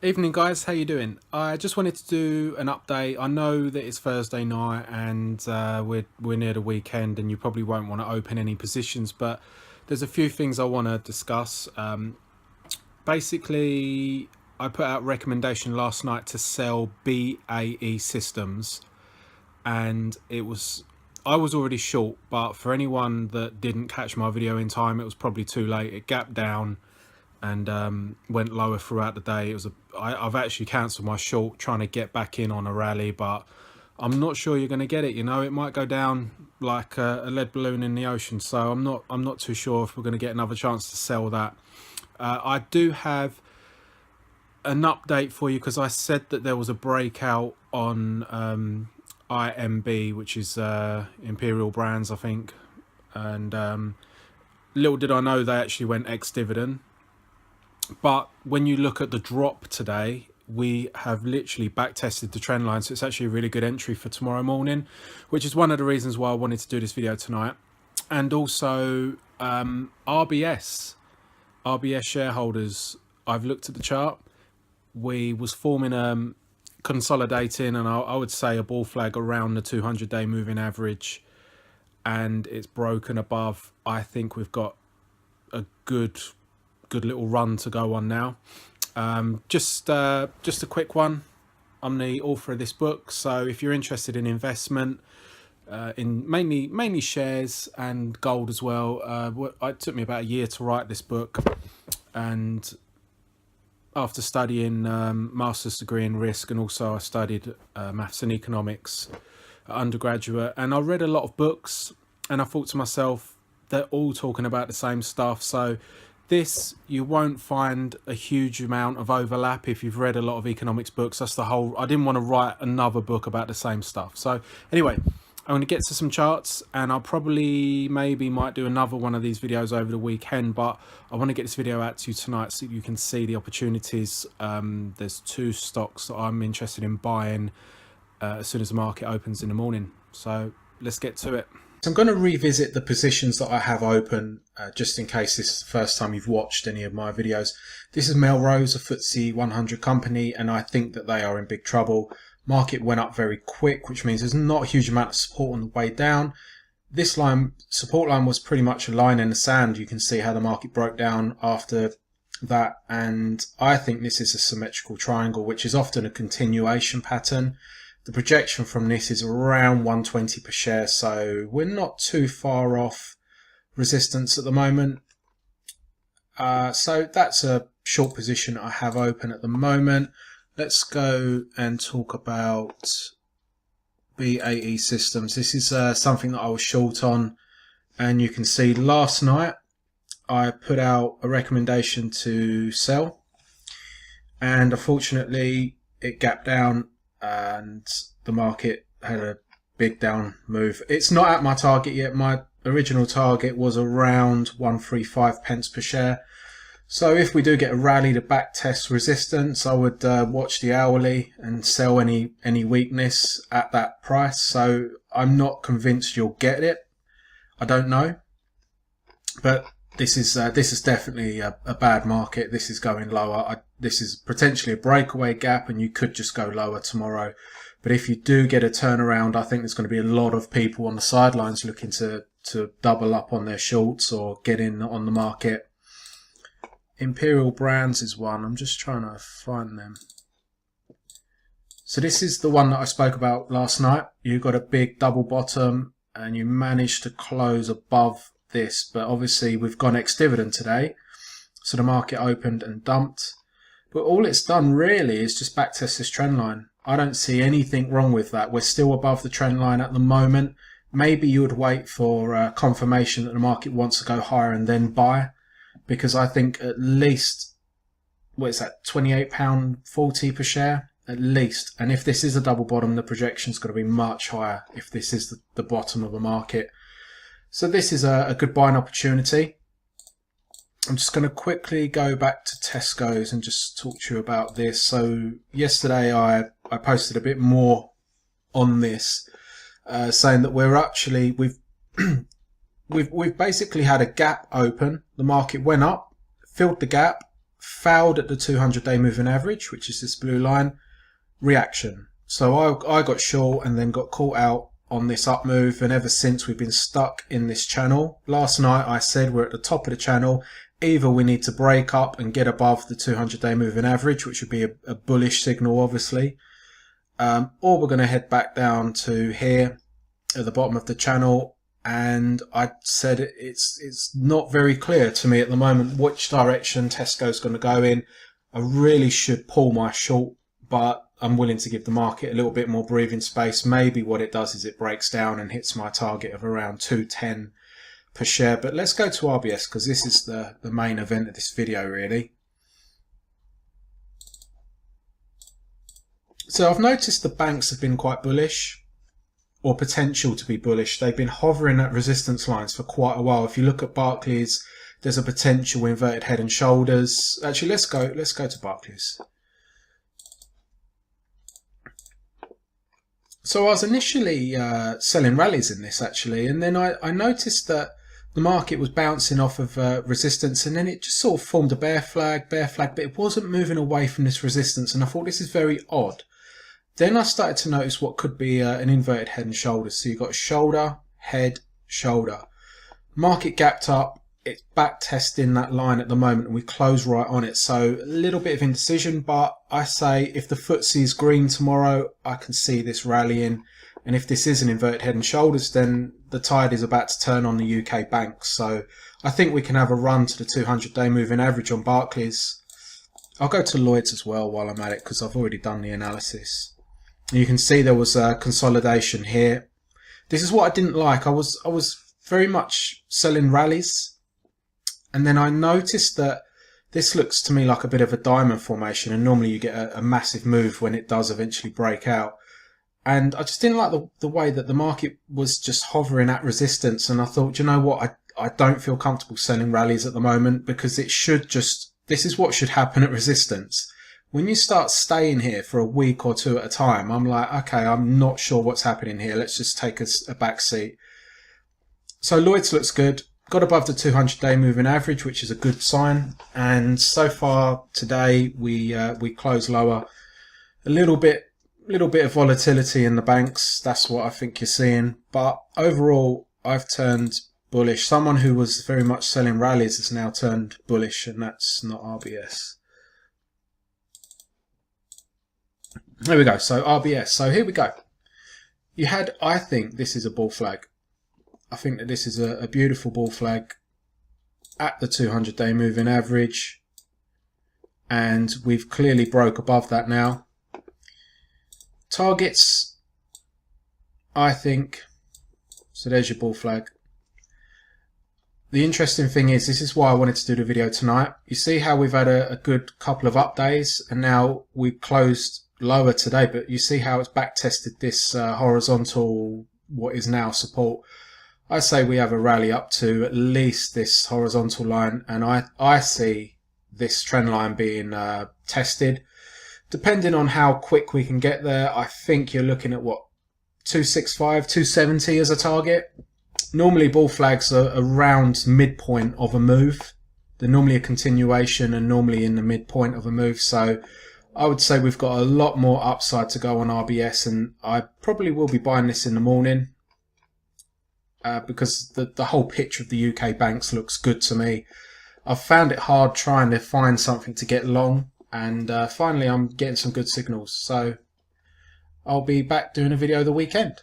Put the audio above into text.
Evening guys, how you doing? I just wanted to do an update. I know that it's Thursday night and we're near the weekend and you probably won't want to open any positions, but there's a few things I want to discuss. Basically, I put out a recommendation last night to sell BAE systems, and I was already short, but for anyone that didn't catch my video in time, it was probably too late. It gapped down and went lower throughout the day. I've actually cancelled my short trying to get back in on a rally, but I'm not sure you're going to get it. You know, it might go down like a lead balloon in the ocean, so I'm not too sure if we're going to get another chance to sell that. I do have an update for you because I said that there was a breakout on IMB, which is Imperial Brands, I think, and little did I know they actually went ex-dividend. But when you look at the drop today, we have literally back tested the trend line, so it's actually a really good entry for tomorrow morning, which is one of the reasons why I wanted to do this video tonight. And also RBS shareholders, I've looked at the chart. We was forming consolidating, and I would say a ball flag around the 200-day moving average, and it's broken above. I think we've got a good little run to go on now. Just a quick one. I'm the author of this book, so if you're interested in investment, in mainly shares and gold as well, it took me about a year to write this book, and after studying master's degree in risk, and also I studied maths and economics at undergraduate, and I read a lot of books, and I thought to myself, they're all talking about the same stuff. So this, you won't find a huge amount of overlap if you've read a lot of economics books. That's the whole, I didn't want to write another book about the same stuff. So anyway, I'm going to get to some charts, and I'll probably might do another one of these videos over the weekend, but I want to get this video out to you tonight so you can see the opportunities. There's two stocks that I'm interested in buying as soon as the market opens in the morning. So let's get to it. So I'm going to revisit the positions that I have open, just in case this is the first time you've watched any of my videos. This is Melrose, a FTSE 100 company, and I think that they are in big trouble. Market went up very quick, which means there's not a huge amount of support on the way down. This support line was pretty much a line in the sand. You can see how the market broke down after that, and I think this is a symmetrical triangle, which is often a continuation pattern. The projection from this is around 120 per share, so we're not too far off resistance at the moment. So that's a short position I have open at the moment. Let's go and talk about BAE Systems. This is something that I was short on, and you can see last night I put out a recommendation to sell, and unfortunately it gapped down and the market had a big down move. It's not at my target yet. My original target was around 135 pence per share. So if we do get a rally to back test resistance, I would watch the hourly and sell any weakness at that price. So I'm not convinced you'll get it. I don't know, but this is definitely a bad market. This is going lower. This is potentially a breakaway gap, and you could just go lower tomorrow. But if you do get a turnaround, I think there's going to be a lot of people on the sidelines looking to double up on their shorts or get in on the market. Imperial Brands is one. I'm just trying to find them. So this is the one that I spoke about last night. You got a big double bottom, and you managed to close above this, but obviously we've gone ex-dividend today, so the market opened and dumped, but all it's done really is just backtest this trend line. I don't see anything wrong with that. We're still above the trend line at the moment. Maybe you would wait for confirmation that the market wants to go higher and then buy, because I think at least, what is that, £28.40 per share at least. And if this is a double bottom, the projection is going to be much higher if this is the bottom of the market. So this is a good buying opportunity. I'm just going to quickly go back to Tesco's and just talk to you about this. So yesterday I posted a bit more on this, saying that we've basically had a gap open. The market went up, filled the gap, failed at the 200-day moving average, which is this blue line, reaction. So I got short and then got caught out on this up move, and ever since we've been stuck in this channel. Last night I said we're at the top of the channel. Either we need to break up and get above the 200-day moving average, which would be a bullish signal obviously, or we're going to head back down to here at the bottom of the channel. And I said it's not very clear to me at the moment which direction Tesco's going to go in. I really should pull my short, but I'm willing to give the market a little bit more breathing space. Maybe what it does is it breaks down and hits my target of around 210 per share. But let's go to RBS, because this is the main event of this video really. So I've noticed the banks have been quite bullish, or potential to be bullish. They've been hovering at resistance lines for quite a while. If you look at Barclays, there's a potential inverted head and shoulders. Actually, let's go to Barclays. So I was initially selling rallies in this actually, and then I noticed that the market was bouncing off of resistance, and then it just sort of formed a bear flag, but it wasn't moving away from this resistance, and I thought this is very odd. Then I started to notice what could be an inverted head and shoulders. So you've got shoulder, head, shoulder. Market gapped up. It's back testing that line at the moment, and we close right on it. So a little bit of indecision, but I say if the FTSE is green tomorrow, I can see this rallying. And if this is an inverted head and shoulders, then the tide is about to turn on the UK banks. So I think we can have a run to the 200-day moving average on Barclays. I'll go to Lloyd's as well while I'm at it, because I've already done the analysis. You can see there was a consolidation here. This is what I didn't like. I was very much selling rallies, and then I noticed that this looks to me like a bit of a diamond formation, and normally you get a massive move when it does eventually break out. And I just didn't like the way that the market was just hovering at resistance, and I thought, you know what, I don't feel comfortable selling rallies at the moment, because it should just, this is what should happen at resistance. When you start staying here for a week or two at a time, I'm like, okay, I'm not sure what's happening here. Let's just take a back seat. So Lloyd's looks good. Got above the 200-day moving average, which is a good sign. And so far today, we close lower. A little bit of volatility in the banks. That's what I think you're seeing. But overall, I've turned bullish. Someone who was very much selling rallies has now turned bullish, and that's not RBS. There we go. So RBS. So here we go. You had, I think this is a bull flag. I think that this is a beautiful bull flag at the 200-day moving average. And we've clearly broke above that now. Targets, I think. So there's your bull flag. The interesting thing is, this is why I wanted to do the video tonight. You see how we've had a good couple of up days, and now we've closed lower today, but you see how it's back tested this horizontal, what is now support. I say we have a rally up to at least this horizontal line, and I see this trend line being tested. Depending on how quick we can get there, I think you're looking at what, 265, 270 as a target. Normally bull flags are around midpoint of a move. They're normally a continuation and normally in the midpoint of a move. So I would say we've got a lot more upside to go on RBS, and I probably will be buying this in the morning because the whole picture of the UK banks looks good to me. I've found it hard trying to find something to get long, and finally I'm getting some good signals. So I'll be back doing a video the weekend.